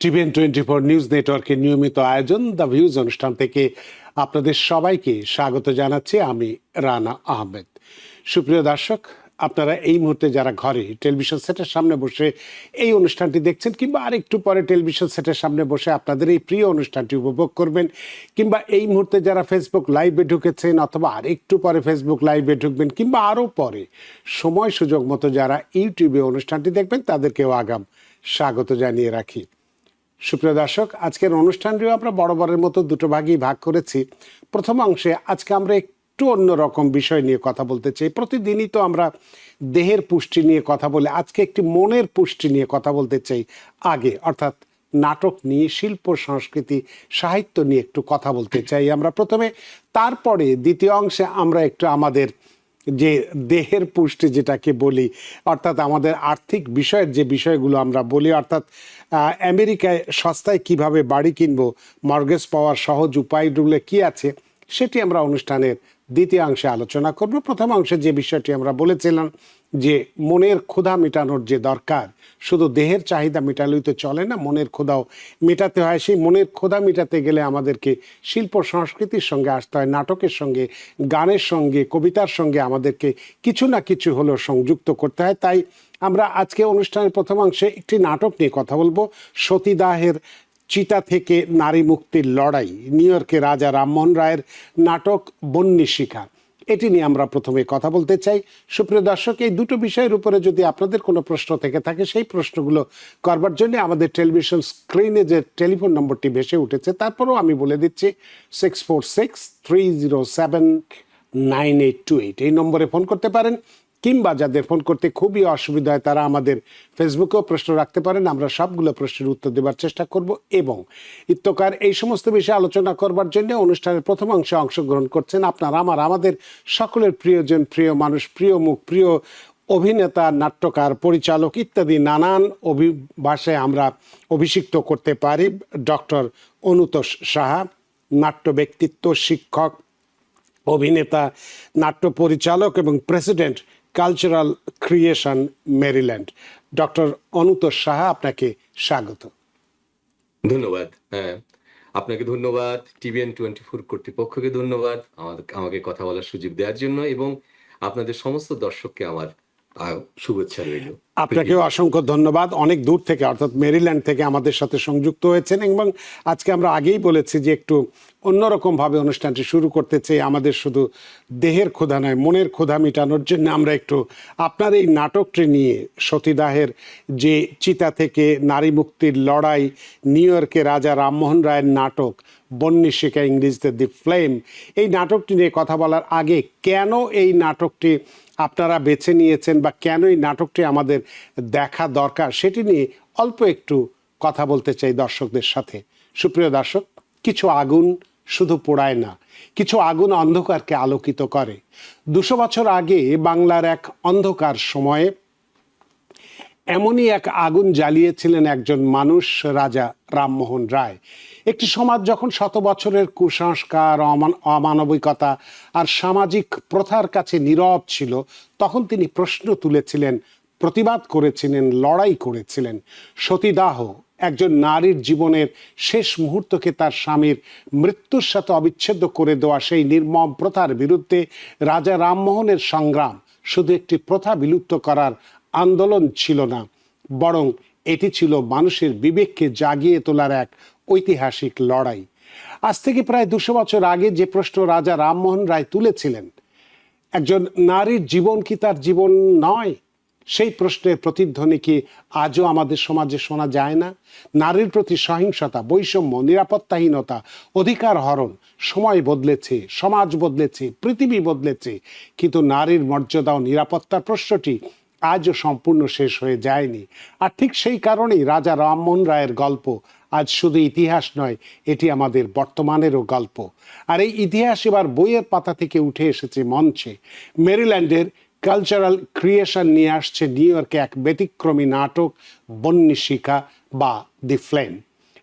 TVN24 news নেটওয়ার্কের নিয়মিত আয়োজন দ্য ভিউজ অনুষ্ঠান থেকে আপনাদের সবাইকে স্বাগত জানাচ্ছি। আমি রানা আহমেদ। সুপ্রিয় দর্শক, আপনারা এই মুহূর্তে যারা ঘরে টেলিভিশন সেটের সামনে বসে এই অনুষ্ঠানটি দেখছেন, কিংবা আরেকটু পরে টেলিভিশন সেটের সামনে বসে আপনাদের এই প্রিয় অনুষ্ঠানটি উপভোগ করবেন, কিংবা এই মুহূর্তে যারা ফেসবুক লাইভে ঢুকেছেন অথবা আরেকটু পরে ফেসবুক লাইভে ঢুকবেন, কিংবা আরও পরে সময় সুযোগ মতো যারা ইউটিউবে অনুষ্ঠানটি দেখবেন, তাদেরকেও আগাম স্বাগত জানিয়ে রাখি। সুপ্রিয় দর্শক, আজকের অনুষ্ঠানটিও আমরা বরাবরের মতো দুটো ভাগেই ভাগ করেছি। প্রথম অংশে আজকে আমরা একটু অন্যরকম বিষয় নিয়ে কথা বলতে চাই। প্রতিদিনই তো আমরা দেহের পুষ্টি নিয়ে কথা বলে, আজকে একটি মনের পুষ্টি নিয়ে কথা বলতে চাই আগে, অর্থাৎ নাটক নিয়ে, শিল্প সংস্কৃতি সাহিত্য নিয়ে একটু কথা বলতে চাই আমরা প্রথমে। তারপরে দ্বিতীয় অংশে আমরা একটু আমাদের যে দেহের পুষ্টি যেটাকে বলি, অর্থাৎ আমাদের আর্থিক বিষয়ের যে বিষয়গুলো আমরা বলি, অর্থাৎ আমেরিকায় সস্তায় কিভাবে বাড়ি কিনবো, মর্গেজ পাওয়ার সহজ উপায়গুলো কি আছে, সেটি আমরা অনুষ্ঠানের দ্বিতীয় অংশে আলোচনা করব। প্রথম অংশে যে বিষয়টি আমরা বলেছিলাম যে মনের ক্ষুধা মেটানোর যে দরকার, শুধু দেহের চাহিদা মেটালেই তো চলে না, মনের ক্ষুধাও মেটাতে হয়। সেই মনের ক্ষুধা মেটাতে গেলে আমাদেরকে শিল্প সংস্কৃতির সঙ্গে আসতে হয়, নাটকের সঙ্গে, গানের সঙ্গে, কবিতার সঙ্গে আমাদেরকে কিছু না কিছু হলেও সংযুক্ত করতে হয়। তাই আমরা আজকে অনুষ্ঠানের প্রথম অংশে একটি নাটক নিয়ে কথা বলবো, সতীদাহের চিতা থেকে নারী মুক্তির লড়াই, নিউ ইয়র্কে রাজা রামমোহন রায়ের নাটক বন্যী শিখা, এটি নিয়ে আমরা প্রথমে কথা বলতে চাই। সুপ্রিয় দর্শক, এই দুটো বিষয়ের উপরে যদি আপনাদের কোনো প্রশ্ন থেকে থাকে, সেই প্রশ্নগুলো করবার জন্য আমাদের টেলিভিশন স্ক্রিনে যে টেলিফোন নম্বরটি ভেসে উঠেছে, তারপরেও আমি বলে দিচ্ছি 646-307-9828, এই নম্বরে ফোন করতে পারেন। কিংবা যাদের ফোন করতে খুবই অসুবিধা হয়, তারা আমাদের ফেসবুকেও প্রশ্ন রাখতে পারেন, আমরা সবগুলো প্রশ্নের উত্তর দেওয়ার চেষ্টা করব। এবং ইত্যকার এই সমস্ত বিষয়ে আলোচনা করবার জন্য অনুষ্ঠানের প্রথম অংশে অংশগ্রহণ করছেন আপনারা, আমাদের সকলের প্রিয়জন, প্রিয় মানুষ, প্রিয় মুখ, প্রিয় অভিনেতা, নাট্যকার, পরিচালক ইত্যাদি নানান ভাষায় আমরা অভিষিক্ত করতে পারি। ডক্টর অনুতোষ সাহা, নাট্য ব্যক্তিত্ব, শিক্ষক, অভিনেতা, নাট্য পরিচালক এবং president cultural creation Maryland. Doctor Anutosh Saha, আপনাকে স্বাগত। ধন্যবাদ। হ্যাঁ, আপনাকে ধন্যবাদ, TVN24 কর্তৃপক্ষকে ধন্যবাদ আমাকে কথা বলার সুযোগ দেওয়ার জন্য, এবং আপনাদের সমস্ত দর্শককে আমার শুভেচ্ছা রইল। আপনাকেও অসংখ্য ধন্যবাদ। অনেক দূর থেকে, অর্থাৎ মেরিল্যান্ড থেকে আমাদের সাথে সংযুক্ত হয়েছেন, এবং আজকে আমরা আগেই বলেছি যে একটু অন্যরকমভাবে অনুষ্ঠানটি শুরু করতে চাই। আমাদের শুধু দেহের ক্ষুধা নয়, মনের ক্ষুধা মেটানোর জন্য আমরা একটু আপনার এই নাটকটি নিয়ে, সতীদাহের যে চিতা থেকে নারী মুক্তির লড়াই, নিউ ইয়র্কে রাজা রামমোহন রায়ের নাটক বন্যী শিখা, ইংরেজিতে দি ফ্লেম, এই নাটকটি নিয়ে কথা বলার আগে কেন এই নাটকটি আপনারা বেছে নিয়েছেন বা কেন এই নাটকটি আমাদের দেখা দরকার, সেটি নিয়ে অল্প একটু কথা বলতে চাই দর্শকদের সাথে। সুপ্রিয় দর্শক, কিছু আগুন শুধু পোড়ায় না, কিছু আগুন অন্ধকারকে আলোকিত করে। 200 বছর আগে বাংলার এক অন্ধকার সময়ে এমনই এক আগুন জ্বালিয়েছিলেন একজন মানুষ, রাজা রামমোহন রায়। একটি সমাজ যখন শত বছরের কুসংস্কার, অমানবিকতা আর সামাজিক প্রথার কাছে নীরব ছিল, তখন তিনি প্রশ্ন তুলেছিলেন, প্রতিবাদ করেছিলেন, লড়াই করেছিলেন। সতীদাহ, একজন নারীর জীবনের শেষ মুহূর্তকে তার স্বামীর মৃত্যুর সাথে অবিচ্ছেদ্য করে দেওয়া সেই নির্মম প্রথার বিরুদ্ধে রাজা রামমোহনের সংগ্রাম শুধু একটি প্রথা বিলুপ্ত করার আন্দোলন ছিল না, বরং এটি ছিল মানুষের বিবেককে জাগিয়ে তোলার এক ঐতিহাসিক লড়াই। আজ থেকে প্রায় 200 বছর আগে যে প্রশ্ন রাজা রামমোহন রায় তুলেছিলেন, একজন নারীর জীবন কি তার জীবন নয়, সেই প্রশ্নের প্রতিধ্বনি কি আজও আমাদের সমাজে শোনা যায় না? নারীর প্রতি সহিংসতা, বৈষম্য, নিরাপত্তাহীনতা, অধিকার হরণ, সময় বদলেছে, সমাজ বদলেছে, পৃথিবী বদলেছে, কিন্তু নারীর মর্যাদা ও নিরাপত্তার প্রশ্নটি আজও সম্পূর্ণ শেষ হয়ে যায়নি। আর ঠিক সেই কারণেই রাজা রামমোহন রায়ের গল্প আজ শুধু ইতিহাস নয়, এটি আমাদের বর্তমানেরও গল্প। আর এই ইতিহাস এবার বইয়ের পাতা থেকে উঠে এসেছে মঞ্চে। মেরিল্যান্ডের কালচারাল ক্রিয়েশন নিয়ে আসছে নিউ ইয়র্কে এক ব্যতিক্রমী নাটক বন্যী শিখা বা দি ফ্লেম।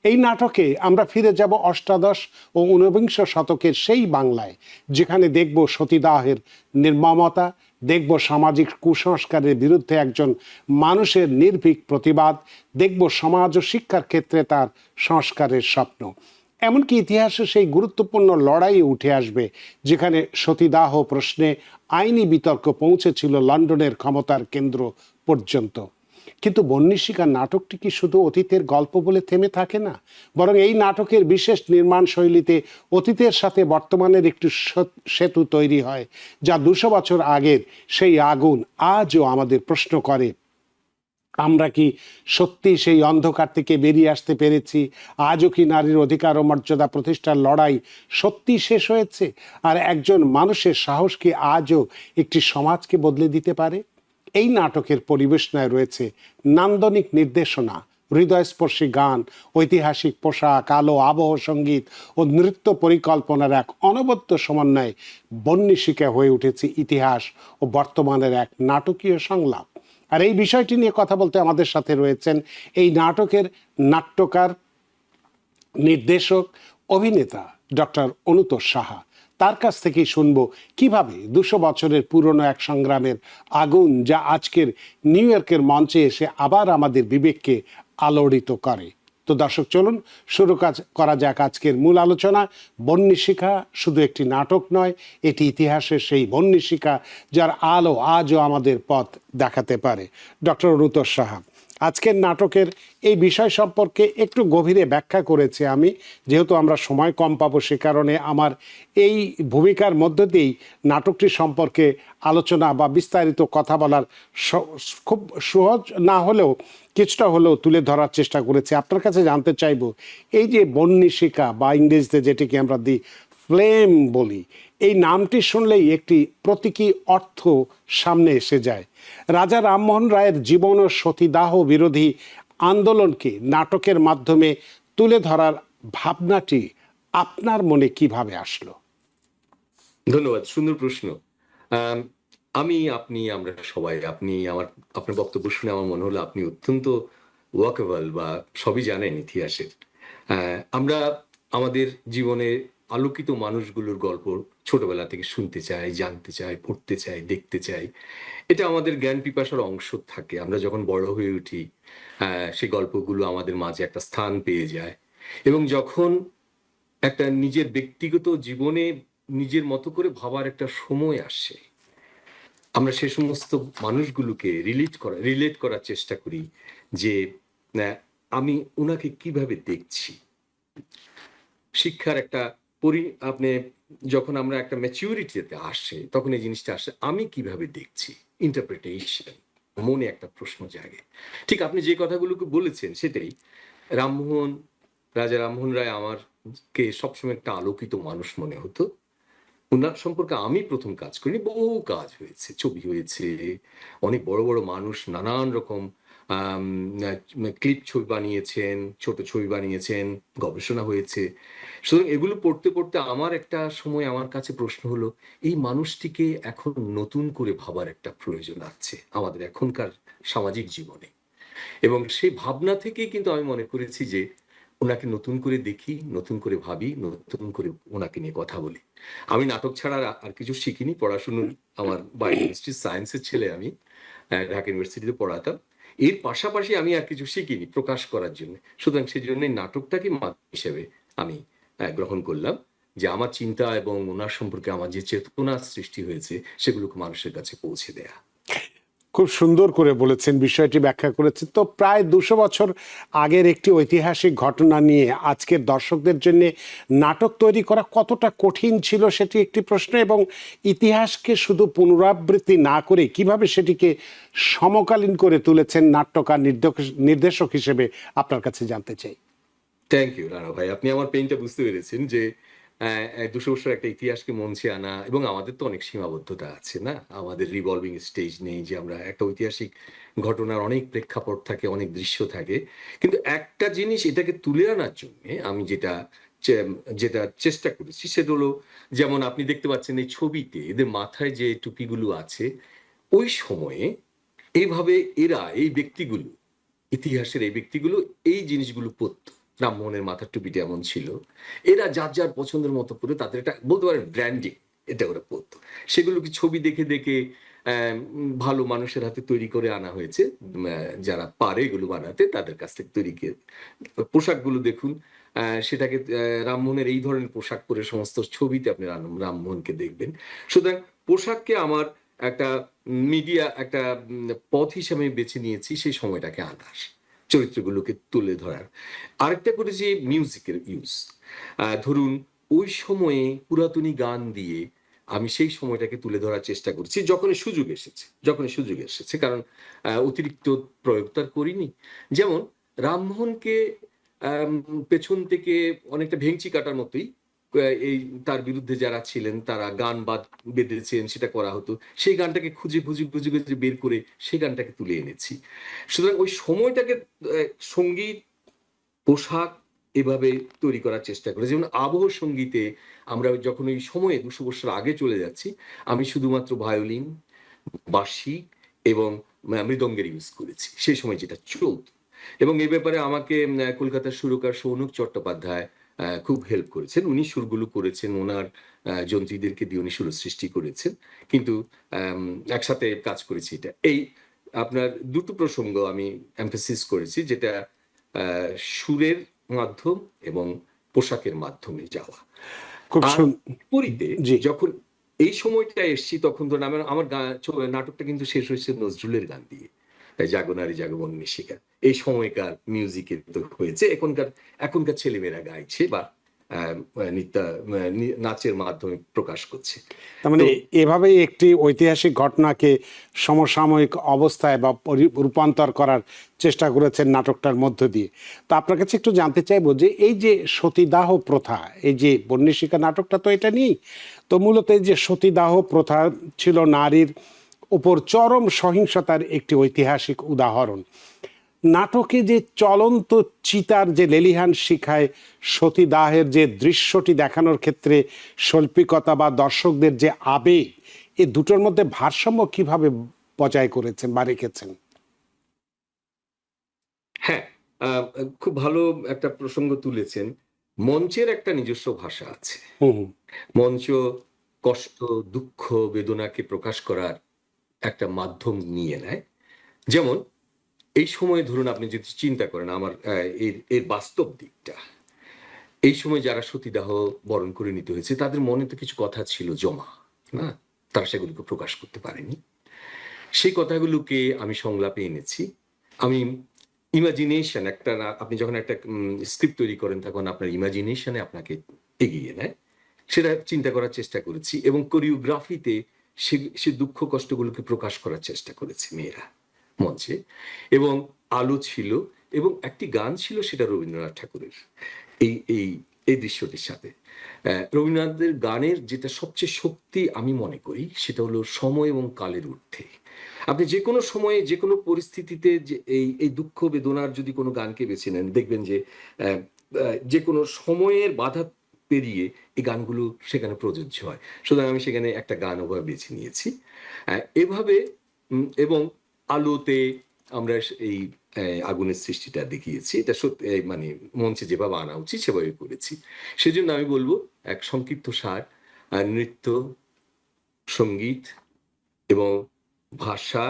এই নাটকে আমরা ফিরে যাব অষ্টাদশ ও ঊনবিংশ শতকের সেই বাংলায়, যেখানে দেখব সতীদাহের নির্মমতা, দেখব সামাজিক কুসংস্কারের বিরুদ্ধে একজন মানুষের নির্ভীক প্রতিবাদ, দেখব সমাজ ও শিক্ষার ক্ষেত্রে তার সংস্কারের স্বপ্ন। এমনকি ইতিহাসে সেই গুরুত্বপূর্ণ লড়াই উঠে আসবে যেখানে সতীদাহ প্রশ্নে আইনি বিতর্ক পৌঁছেছিল লন্ডনের ক্ষমতার কেন্দ্র পর্যন্ত। কিন্তু বহ্নিশিকা নাটকটি কি শুধু অতীতের গল্প বলে থেমে থাকে না, বরং এই নাটকের বিশেষ নির্মাণ শৈলীতে অতীতের সাথে বর্তমানের একটি সেতু তৈরি হয়, যা 200 বছর আগের সেই আগুন আজও আমাদের প্রশ্ন করে, আমরা কি সত্যি সেই অন্ধকার থেকে বেরিয়ে আসতে পেরেছি? আজও কি নারীর অধিকার ও মর্যাদা প্রতিষ্ঠার লড়াই সত্যি শেষ হয়েছে? আর একজন মানুষের সাহস কি আজও একটি সমাজকে বদলে দিতে পারে? এই নাটকের পরিবেশনায় রয়েছে নান্দনিক নির্দেশনা, হৃদয়স্পর্শী গান, ঐতিহাসিক পোশাক, আলো, আবহ সঙ্গীত ও নৃত্য পরিকল্পনার এক অনবদ্য সমন্বয়ে বহ্নিশিকা হয়ে উঠেছে ইতিহাস ও বর্তমানের এক নাটকীয় সংলাপ। আর এই বিষয়টি নিয়ে কথা বলতে আমাদের সাথে রয়েছেন এই নাটকের নাট্যকার, নির্দেশক, অভিনেতা ডক্টর অনুতোষ সাহা। তার কাছ থেকেই শুনবো কিভাবে 200 বছরের পুরনো এক সংগ্রামের আগুন, যা আজকের নিউ ইয়র্কের মঞ্চে এসে আবার আমাদের বিবেককে আলোড়িত করে। তো দর্শক, চলুন শুরু করা যাক আজকের মূল আলোচনা। বহ্নিশিকা শুধু একটি নাটক নয়, এটি ইতিহাসের সেই বহ্নিশিকা যার আলো আজও আমাদের পথ দেখাতে পারে। ডক্টর অনুতোষ সাহা, আজকের নাটকের এই বিষয় সম্পর্কে একটু গভীরে ব্যাখ্যা করেছি আমি, যেহেতু আমরা সময় কম পাবো সে কারণে আমার এই ভূমিকার মধ্য দিয়েই নাটকটি সম্পর্কে আলোচনা বা বিস্তারিত কথা বলার খুব সহজ না হলেও কিছুটা হলেও তুলে ধরার চেষ্টা করেছি। আপনার কাছে জানতে চাইব, এই যে বহ্নিশিকা বা ইংরেজিতে যেটিকে আমরা দি ফ্লেম বলি, এই নামটি শুনলেই একটি প্রতীকী অর্থ সামনে এসে যায়। রাজা রামমোহন রায়ের জীবন ও সতীদাহ বিরোধী আন্দোলনকে নাটকের মাধ্যমে তুলে ধরার ভাবনাটি আপনার মনে কিভাবে আসলো? ধন্যবাদ, সুন্দর প্রশ্ন। আপনি আমরা সবাই, আপনার বক্তব্য শুনে আমার মনে হলো আপনি অত্যন্ত ওয়াকেবল বা সবই জানেন ইতিহাসের। আমরা আমাদের জীবনে আলোকিত মানুষগুলোর গল্প ছোটবেলা থেকে শুনতে চাই, জানতে চাই, পড়তে চাই, দেখতে চাই। এটা আমাদের জ্ঞান পিপাসার অংশ থাকে। আমরা যখন বড় হয়ে উঠি, সেই গল্পগুলো আমাদের মাঝে একটা স্থান পেয়ে যায়, এবং যখন একটা নিজের ব্যক্তিগত জীবনে নিজের মতো করে ভাবার একটা সময় আসে, আমরা সে সমস্ত মানুষগুলোকে রিলেট করার চেষ্টা করি যে আমি ওনাকে কিভাবে দেখছি। শিক্ষার একটা আপনি যখন আমরা একটা ম্যাচিউরিটিতে আসে, তখন এই জিনিসটা আসে, আমি কিভাবে দেখছি, ইন্টারপ্রিটেশন, মনে একটা প্রশ্ন জাগে। ঠিক আপনি যে কথাগুলোকে বলেছেন সেটাই। রামমোহন রাজা রামমোহন রায় আমারকে সবসময় একটা আলোকিত মানুষ মনে হতো। উনার সম্পর্কে আমি প্রথম কাজ করিনি, বহু কাজ হয়েছে, ছবি হয়েছে, অনেক বড় বড় মানুষ নানান রকম ক্লিপ ছবি বানিয়েছেন, ছোট ছবি বানিয়েছেন, গবেষণা হয়েছে। সুতরাং এগুলো পড়তে পড়তে আমার একটা সময় আমার কাছে প্রশ্ন হলো, এই মানুষটিকে এখন নতুন করে ভাবার একটা প্রয়োজন আছে আমাদের এখনকার সামাজিক জীবনে। এবং সেই ভাবনা থেকেই কিন্তু আমি মনে করেছি যে ওনাকে নতুন করে দেখি, নতুন করে ভাবি, নতুন করে ওনাকে নিয়ে কথা বলি। আমি নাটক ছাড়া আর কিছু শিখিনি। পড়াশুনোর আমার বায়োকেমিস্ট্রি সায়েন্সের ছেলে আমি, ঢাকা ইউনিভার্সিটিতে পড়াতাম। এর পাশাপাশি আমি আর কিছু শিখিনি প্রকাশ করার জন্য। সুতরাং সেই জন্য নাটকটাকে মাধ্যম হিসেবে আমি গ্রহণ করলাম, যে আমার চিন্তা এবং ওনার সম্পর্কে আমার যে চেতনা সৃষ্টি হয়েছে সেগুলোকে মানুষের কাছে পৌঁছে দেয়া। খুব সুন্দর করে বলেছেন, বিষয়টি ব্যাখ্যা করেছেন। তো প্রায় 200 বছর আগের একটি ঐতিহাসিক ঘটনা নিয়ে আজকের দর্শকদের জন্য নাটক তৈরি করা কতটা কঠিন ছিল সেটি একটি প্রশ্ন, এবং ইতিহাসকে শুধু পুনরাবৃত্তি না করে কিভাবে সেটিকে সমকালীন করে তুলেছেন নাট্যকার, নির্দেশক হিসেবে আপনার কাছে জানতে চাই। থ্যাংক ইউ রানা ভাই, আপনি আমার পেইনটা বুঝতে পেরেছেন যে 200 বছর একটা ইতিহাসকে মঞ্চে আনা, এবং আমাদের তো অনেক সীমাবদ্ধতা আছে না, আমাদের রিভলভিং স্টেজ নেই যে আমরা একটা ঐতিহাসিক ঘটনার অনেক প্রেক্ষাপট থাকে, অনেক দৃশ্য থাকে। কিন্তু একটা জিনিস এটাকে তুলে আনার জন্য আমি যেটা চেষ্টা করেছি সেটা হলো, যেমন আপনি দেখতে পাচ্ছেন এই ছবিতে এদের মাথায় যে টুপিগুলো আছে, ওই সময়ে এইভাবে এই ব্যক্তিগুলো, ইতিহাসের এই ব্যক্তিগুলো এই জিনিসগুলো পরত। রামমোহনের মাথার টুপিটা এমন ছিল। এরা যার যার পছন্দের মতো করে তাদের একটা বলতে পারেন ব্র্যান্ডিং, এটা ওরা পরতো। সেগুলোকে ছবি দেখে দেখে ভালো মানুষের হাতে তৈরি করে আনা হয়েছে, যারা পারে এগুলো বানাতে তাদের কাছ থেকে তৈরি করে। পোশাকগুলো দেখুন, সেটাকে রামমোহনের এই ধরনের পোশাক পরে সমস্ত ছবিতে আপনি রামমোহনকে দেখবেন। সুতরাং পোশাককে আমার একটা মিডিয়া একটা পথ হিসাবে বেছে নিয়েছি সেই সময়টাকে আনার, চরিত্রগুলোকে তুলে ধরার। আরেকটা করেছি মিউজিকের ইউজ। ধরুন ওই সময়ে পুরাতনী গান দিয়ে আমি সেই সময়টাকে তুলে ধরার চেষ্টা করছি যখনই সুযোগ এসেছে, কারণ অতিরিক্ত প্রয়োগ তো আর করিনি। যেমন রামমোহনকে আম, পেছন থেকে অনেকটা ভেঙচি কাটার মতোই এই তার বিরুদ্ধে যারা ছিলেন তারা গান বেঁধেছেন, সেটা করা হতো, সেই গানটাকে খুঁজে খুঁজে খুঁজে খুঁজে বের করে সেই গানটাকে তুলে এনেছি। সুতরাং ওই সময়টাকে সঙ্গীত, পোশাক এভাবে তৈরি করার চেষ্টা করে। যেমন আবহ সঙ্গীতে আমরা যখন ওই সময়ে 200 বছর আগে চলে যাচ্ছি, আমি শুধুমাত্র ভায়োলিন, বাঁশি এবং মৃদঙ্গের ইউজ করেছি সেই সময় যেটা চলত। এবং এ ব্যাপারে আমাকে কলকাতার সুরকার সৌনক চট্টোপাধ্যায় খুব হেল্প করেছেন। উনি সুরগুলো করেছেন, ওনার যন্ত্রীদেরকে দিয়ে উনি সুর সৃষ্টি করেছেন। কিন্তু আম, একসাথে কাজ করেছি এটা। এই আপনার দুটো প্রসঙ্গ আমি এমফেসিস করেছি, যেটা আহ, সুরের মাধ্যম এবং পোশাকের মাধ্যমে যাওয়া। খুব আর বিপরীতে জি। যখন এই সময়টা এসছি, তখন ধরুন আমার আমার নাটকটা কিন্তু শেষ হয়েছে নজরুলের গান দিয়ে, তাই জাগো নারী জাগো বন্নিশিখা। এই সময়কার মিউজিকে তো হয়েছে, এখনকার এখনকার ছেলেমেয়েরা গাইছে বা নৃত্য নাচের মাধ্যমে প্রকাশ করছে। তার মানে তো এভাবেই একটি ঐতিহাসিক ঘটনাকে সমসাময়িক অবস্থায় বা রূপান্তর করার চেষ্টা করেছেন নাটকটার মধ্য দিয়ে। তো আপনার কাছে একটু জানতে চাইবো যে এই যে সতীদাহ প্রথা, এই যে বন্নিশিখা নাটকটা তো এটা নিয়েই তো, মূলত এই যে সতীদাহ প্রথা ছিল নারীর উপর চরম সহিংসতার একটি ঐতিহাসিক উদাহরণ। নাটকে যে চলন্ত চিতার যে লেলিহান শিখায় সতীদাহের যে দৃশ্যটি দেখানোর ক্ষেত্রে শৈল্পিকতা বা দর্শকদের যে আবেগ, এই দুটোর মধ্যে ভারসাম্য কিভাবে বজায় করেছেন বা রেখেছেন? হ্যাঁ, আহ, খুব ভালো একটা প্রসঙ্গ তুলেছেন। মঞ্চের একটা নিজস্ব ভাষা আছে। হুম হুম। মঞ্চ কষ্ট, দুঃখ, বেদনাকে প্রকাশ করার একটা মাধ্যম নিয়ে নেয়। যেমন এই সময় ধরুন আপনি যদি চিন্তা করেন আমার এর এর বাস্তব দিকটা, এই সময় যারা সতীদাহ বরণ করে নিতে হয়েছে তাদের মনে তো কিছু কথা ছিল জমা, না? তারা সেগুলোকে প্রকাশ করতে পারেনি। সেই কথাগুলোকে আমি সংলাপে এনেছি। আমি ইমাজিনেশন একটা আপনি যখন একটা স্ক্রিপ্ট তৈরি করেন তখন আপনার ইমাজিনেশনে আপনাকে এগিয়ে নেয়, সেটা চিন্তা করার চেষ্টা করেছি। এবং কোরিওগ্রাফিতে সে দুঃখ কষ্টগুলোকে প্রকাশ করার চেষ্টা করেছে মেয়েরা মঞ্চে। এবং আলো ছিল এবং একটি গান ছিল, সেটা রবীন্দ্রনাথ ঠাকুরের। এই এই এই দৃশ্যটির সাথে রবীন্দ্রনাথের গানের যেটা সবচেয়ে শক্তি আমি মনে করি সেটা হলো সময় এবং কালের ঊর্ধ্বে। আপনি যে কোনো সময়ে যে কোনো পরিস্থিতিতে যে এই এই দুঃখ বেদনার যদি কোনো গানকে বেছে নেন, দেখবেন যে আহ, যে কোনো সময়ের বাধা পেরিয়ে এই গানগুলো সেখানে প্রযোজ্য হয়। সুতরাং আমি সেখানে একটা গান ওভাবে বেছে নিয়েছি এভাবে। এবং আলোতে আমরা এই আগুনের সৃষ্টিটা দেখিয়েছি। এটা সত্যি মানে মঞ্চে যেভাবে আনা উচিত সেভাবে করেছি। সেজন্য আমি বলবো এক সংক্ষিপ্ত সার, নৃত্য, সঙ্গীত এবং ভাষা,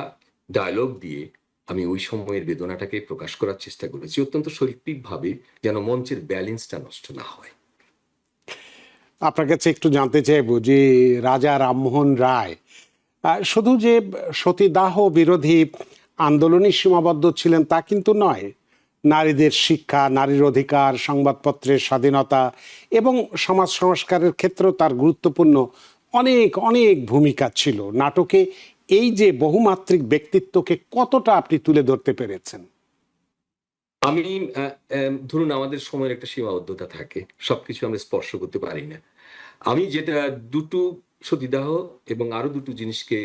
ডায়লগ দিয়ে আমি ওই সময়ের বেদনাটাকে প্রকাশ করার চেষ্টা করেছি অত্যন্ত শৈল্পিকভাবে, যেন মঞ্চের ব্যালেন্সটা নষ্ট না হয়। আপনার কাছে একটু জানতে চাইবো যে রাজা রামমোহন রায় শুধু যে সতীদাহ বিরোধী আন্দোলনই সীমাবদ্ধ ছিলেন তা কিন্তু নয়। নারীদের শিক্ষা, নারীর অধিকার, সংবাদপত্রের স্বাধীনতা এবং সমাজ সংস্কারের ক্ষেত্রেও তার গুরুত্বপূর্ণ অনেক অনেক ভূমিকা ছিল। নাটকে এই যে বহুমাত্রিক ব্যক্তিত্বকে কতটা আপনি তুলে ধরতে পেরেছেন? আমি ধরুন আমাদের সময়ের একটা সীমাবদ্ধতা থাকে, সবকিছু আমরা স্পর্শ করতে পারি না। আমি যেটা দুটো সতীদাহ এবং আরো দুটো জিনিসকে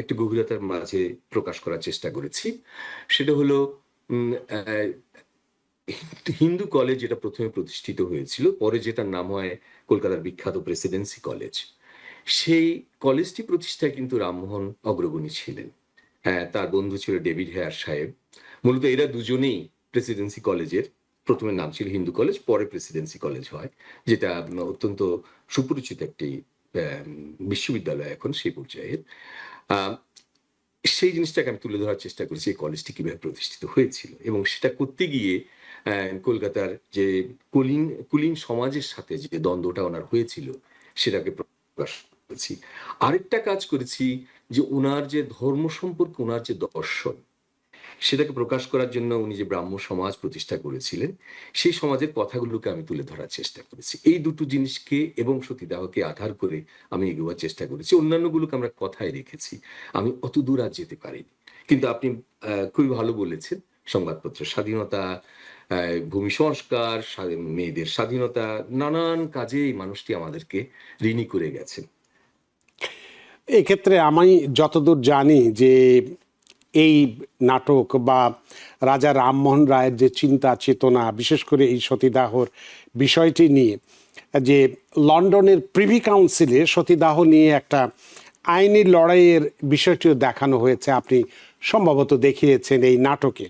একটু গভীরতার মাঝে প্রকাশ করার চেষ্টা করেছি। সেটা হলো উম, আহ, হিন্দু কলেজ, যেটা প্রথমে প্রতিষ্ঠিত হয়েছিল, পরে যেটার নাম হয় কলকাতার বিখ্যাত প্রেসিডেন্সি কলেজ। সেই কলেজটি প্রতিষ্ঠায় কিন্তু রামমোহন অগ্রগণী ছিলেন। হ্যাঁ, তার বন্ধু ছিল ডেভিড হেয়ার সাহেব। মূলত এরা দুজনেই প্রেসিডেন্সি কলেজের, প্রথমে নাম ছিল হিন্দু কলেজ, পরে প্রেসিডেন্সি কলেজ হয়, যেটা অত্যন্ত সুপরিচিত একটি বিশ্ববিদ্যালয় এখন সেই পর্যায়ের। আহ, সেই জিনিসটাকে আমি তুলে ধরার চেষ্টা করেছি, এই কলেজটি কিভাবে প্রতিষ্ঠিত হয়েছিল, এবং সেটা করতে গিয়ে কলকাতার যে কুলীন কুলীন সমাজের সাথে যে দ্বন্দ্বটা ওনার হয়েছিল সেটাকে প্রকাশ করেছি। আরেকটা কাজ করেছি যে ওনার যে ধর্ম সম্পর্কে ওনার যে দর্শন, সেটাকে প্রকাশ করার জন্য উনি যে ব্রাহ্ম সমাজ প্রতিষ্ঠা করেছিলেন, সেই সমাজের কথাগুলোকে আমি তুলে ধরার চেষ্টা করেছি। এই দুটো জিনিসকে এবং সতীদাহকে আধার করে আমি এগোবার চেষ্টা করেছি। অন্যান্যগুলোকে আমরা কথায় রেখেছি, আমি অত দূর আর যেতে পারিনি। কিন্তু আপনি খুবই ভালো বলেছেন, সংবাদপত্রের স্বাধীনতা, ভূমি সংস্কার, মেয়েদের স্বাধীনতা, নানান কাজে এই মানুষটি আমাদেরকে ঋণী করে গেছেন। এক্ষেত্রে আমি যতদূর জানি যে এই নাটক বা রাজা রামমোহন রায়ের যে চিন্তা চেতনা, বিশেষ করে এই সতীদাহর বিষয়টি নিয়ে, যে লন্ডনের প্রিভি কাউন্সিলে সতীদাহ নিয়ে একটা আইনি লড়াইয়ের বিষয়টিও দেখানো হয়েছে, আপনি সম্ভবত দেখিয়েছেন এই নাটকে।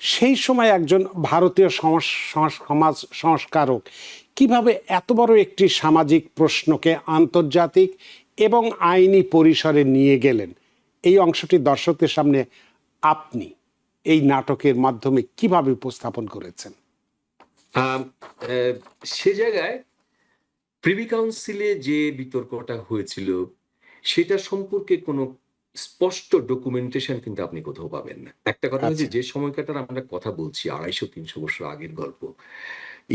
সেই সময় একজন ভারতীয় সমাজ সংস্কারক কিভাবে এত বড় একটি সামাজিক প্রশ্নকে আন্তর্জাতিক এবং আইনি পরিসরে নিয়ে গেলেন, এই অংশটি দর্শকদের সামনে আপনি এই নাটকের মাধ্যমে কিভাবে উপস্থাপন করেছেন? আম, সে জায়গায় প্রিভি কাউন্সিলে যে বিতর্কটা হয়েছিল সেটা সম্পর্কে কোনো স্পষ্ট ডকুমেন্টেশন কিন্তু আপনি কোথাও পাবেন না। একটা কথা হচ্ছে, আচ্ছা। যে সময়কাটার আমরা কথা বলছি 250-300 বছর আগের গল্প,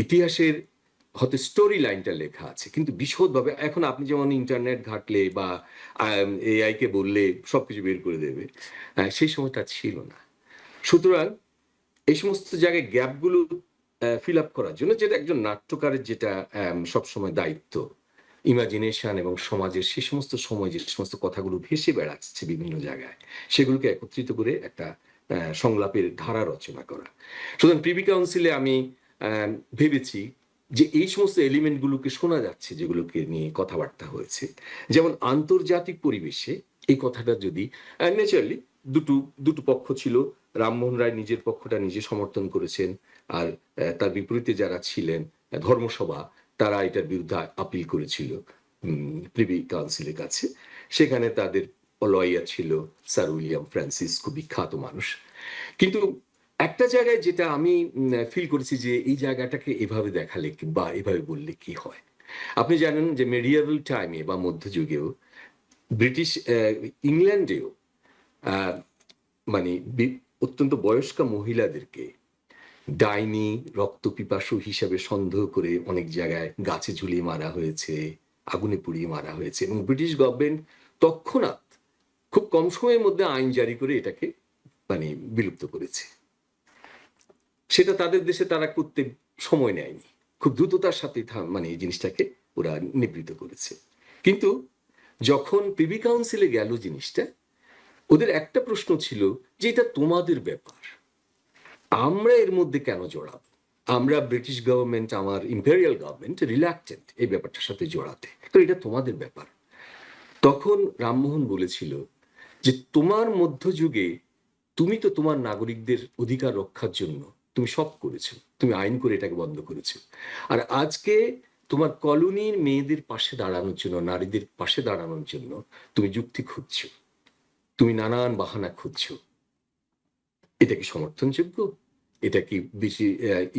ইতিহাসের হয়তো স্টোরি লাইনটা লেখা আছে, কিন্তু বিশদভাবে এখন আপনি যেমন ইন্টারনেট ঘাটলে বা এআই কে বললে সবকিছু বের করে দেবে, সেই সময়টা ছিল না। সুতরাং এই সমস্ত জায়গায় গ্যাপগুলো ফিল আপ করার জন্য, যেটা একজন নাট্যকারের যেটা সবসময় দায়িত্ব, ইমাজিনেশন এবং সমাজের সে সমস্ত সময় যে সমস্ত কথাগুলো ভেসে বেড়াচ্ছে বিভিন্ন জায়গায়, সেগুলোকে একত্রিত করে একটা সংলাপের ধারা রচনা করা। সুতরাং প্রিভি কাউন্সিলে আমি ভেবেছি যে এই সমস্ত এলিমেন্টগুলোকে শোনা যাচ্ছে, যেগুলোকে নিয়ে কথাবার্তা হয়েছে, যেমন আন্তর্জাতিক পরিবেশে এই কথাটা যদি ন্যাচারালি দুটো দুটো পক্ষ ছিল, রামমোহন রায় নিজের পক্ষটা নিজে সমর্থন করেছেন, আর তার বিপরীতে যারা ছিলেন ধর্মসভা, তারা এটার বিরুদ্ধে আপিল করেছিল প্রিভি কাউন্সিলের কাছে। সেখানে তাদের লয়ার ছিল স্যার উইলিয়াম ফ্রান্সিস, খুব বিখ্যাত মানুষ। কিন্তু একটা জায়গায় যেটা আমি ফিল করেছি, যে এই জায়গাটাকে এভাবে দেখালে বা এভাবে বললে কি হয়। আপনি জানেন যে মেডিয়েভাল টাইমে বা মধ্যযুগেও ব্রিটিশ ইংল্যান্ডেও আহ, মানে অত্যন্ত বয়স্কা মহিলাদেরকে ডাইনি, রক্তপিপাসু হিসাবে সন্দেহ করে অনেক জায়গায় গাছে ঝুলিয়ে মারা হয়েছে, আগুনে পুড়িয়ে মারা হয়েছে, এবং ব্রিটিশ গভর্নমেন্ট তৎক্ষণাৎ খুব কম সময়ের মধ্যে আইন জারি করে এটাকে বিলুপ্ত করেছে। সেটা তাদের দেশে তারা করতে সময় নেয়নি, খুব দ্রুততার সাথে এই জিনিসটাকে ওরা নিবৃত করেছে। কিন্তু যখন প্রিভি কাউন্সিলে গেল জিনিসটা, ওদের একটা প্রশ্ন ছিল যে এটা তোমাদের ব্যাপার, আমরা এর মধ্যে কেন জড়াবো? আমরা ব্রিটিশ গভর্নমেন্ট, আমার ইম্পেরিয়াল গভর্নমেন্ট রিল্যাক্টেন্ট এই ব্যাপারটার সাথে জড়াতে, তো এটা তোমাদের ব্যাপার। তখন রামমোহন বলেছিল যে তোমার মধ্যযুগে তুমি তো তোমার নাগরিকদের অধিকার রক্ষার জন্য তুমি সব করেছো, তুমি আইন করে এটাকে বন্ধ করেছো, আর আজকে তোমার কলোনির মেয়েদের পাশে দাঁড়ানোর জন্য, নারীদের পাশে দাঁড়ানোর জন্য তুমি যুক্তি খুঁজছো, তুমি নানান বাহানা খুঁজছো। এটা কি সমর্থনযোগ্য? এটা কি বেশি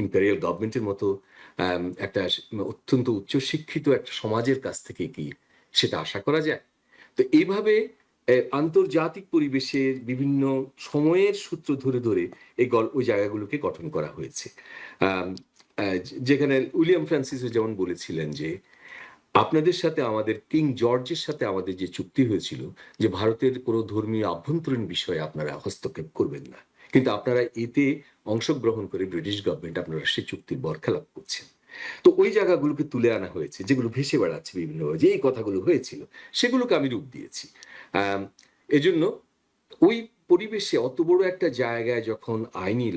ইম্পেরিয়াল গভর্নমেন্টের মতো একটা অত্যন্ত উচ্চশিক্ষিত একটা সমাজের কাছ থেকে কি সেটা আশা করা যায়? তো এইভাবে আন্তর্জাতিক পরিবেশে বিভিন্ন সময়ের সূত্র ধরে ধরে ওই জায়গাগুলোকে গঠন করা হয়েছে। আম, যেখানে উইলিয়াম ফ্রান্সিসও যেমন বলেছিলেন যে আপনাদের সাথে, আমাদের কিং জর্জের সাথে আমাদের যে চুক্তি হয়েছিল, যে ভারতের কোনো ধর্মীয় আভ্যন্তরীণ বিষয়ে আপনারা হস্তক্ষেপ করবেন না, কিন্তু আপনারা এতে অংশগ্রহণ করে ব্রিটিশ গভর্নমেন্ট আপনারা সেই চুক্তির বরখেলাপ করছেন। তো ওই জায়গাগুলোকে তুলে আনা হয়েছে, যেগুলো ভেসে বেড়াচ্ছে বিভিন্নভাবে, যে এই কথাগুলো হয়েছিল সেগুলোকে আমি রূপ দিয়েছি। এজন্য ওই পরিবেশে অত বড় একটা জায়গায় যখন আইনি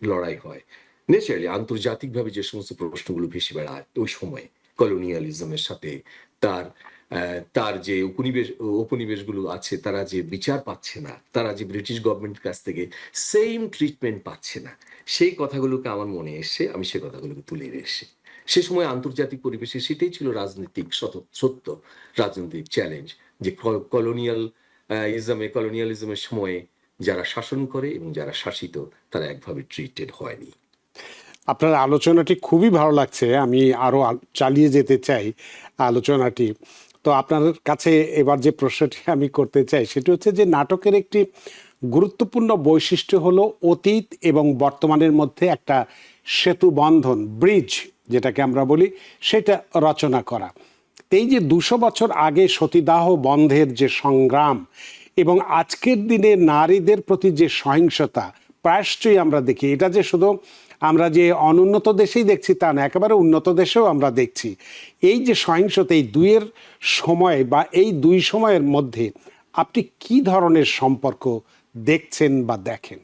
লড়াই হয়, ন্যাচারালি আন্তর্জাতিকভাবে যে সমস্ত প্রশ্নগুলো ভেসে বেড়ায় ওই সময়ে, কলোনিয়ালিজমের সাথে তার তার যে উপনিবেশগুলো আছে, তারা যে বিচার পাচ্ছে না, তারা যে ব্রিটিশ গভর্নমেন্টের কাছ থেকে সেম ট্রিটমেন্ট পাচ্ছে না, সেই কথাগুলোকে আমার মনে এসে আমি সে কথাগুলোকে তুলে এসে, সে সময় আন্তর্জাতিক পরিবেশে সেটাই ছিল রাজনৈতিক সত্য, রাজনৈতিক চ্যালেঞ্জ, যে কলোনিয়াল ইসলামে কলোনিয়ালিজমের সময়ে যারা শাসন করে এবং যারা শাসিত তারা একভাবে ট্রিটেড হয়নি। আপনার আলোচনাটি খুবই ভালো লাগছে, আমি আরো চালিয়ে যেতে চাই আলোচনাটি। তো আপনার কাছে এবার যে প্রশ্নটি আমি করতে চাই সেটি হচ্ছে যে নাটকের একটি গুরুত্বপূর্ণ বৈশিষ্ট্য হলো অতীত এবং বর্তমানের মধ্যে একটা সেতু বন্ধন, ব্রিজ যেটাকে আমরা বলি, সেটা রচনা করা। তো এই যে 200 বছর আগে সতীদাহ বন্ধের যে সংগ্রাম এবং আজকের দিনে নারীদের প্রতি যে সহিংসতা প্রায়শই আমরা দেখি, এটা যে শুধু আমরা যে অনুন্নত দেশেই দেখছি তা না, একেবারে উন্নত দেশেও আমরা দেখছি। এই যে সহিংসতা, এই দুইয়ের সময় বা এই দুই সময়ের মধ্যে আপনি কি ধরনের সম্পর্ক দেখছেন বা দেখেন?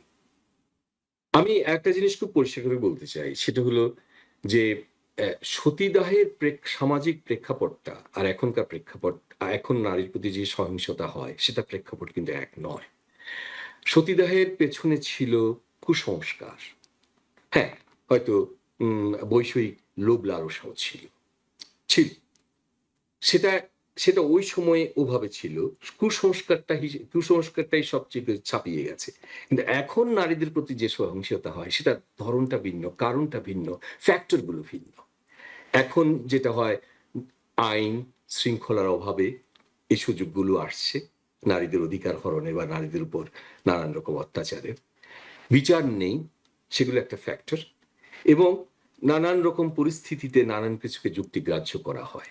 আমি একটা জিনিস খুব পরিষ্কার করে বলতে চাই, সেটা হলো যে সতীদাহের সামাজিক প্রেক্ষাপটটা আর এখনকার প্রেক্ষাপট, এখন নারীর প্রতি যে সহিংসতা হয় সেটা প্রেক্ষাপট কিন্তু এক নয়। সতীদাহের পেছনে ছিল কুসংস্কার, হ্যাঁ, হয়তো বৈষয়িক লোভ লালসাও ছিল ছিল সেটা সেটা ওই সময়ে ওভাবে ছিল। কুসংস্কারটাই সবচেয়ে ছাপিয়ে গেছে। কিন্তু এখন নারীদের প্রতি যে সহিংসতা হয় সেটা ধরনটা ভিন্ন, কারণটা ভিন্ন, ফ্যাক্টর গুলো ভিন্ন। এখন যেটা হয়, আইন শৃঙ্খলার অভাবে এই সুযোগগুলো আসছে নারীদের অধিকার হরণে বা নারীদের উপর নানান রকম অত্যাচারের। বিচার নেই, সেগুলো একটা ফ্যাক্টর। এবং নানান রকম পরিস্থিতিতে নানান কিছুকে যুক্তিগ্রাহ্য করা হয়।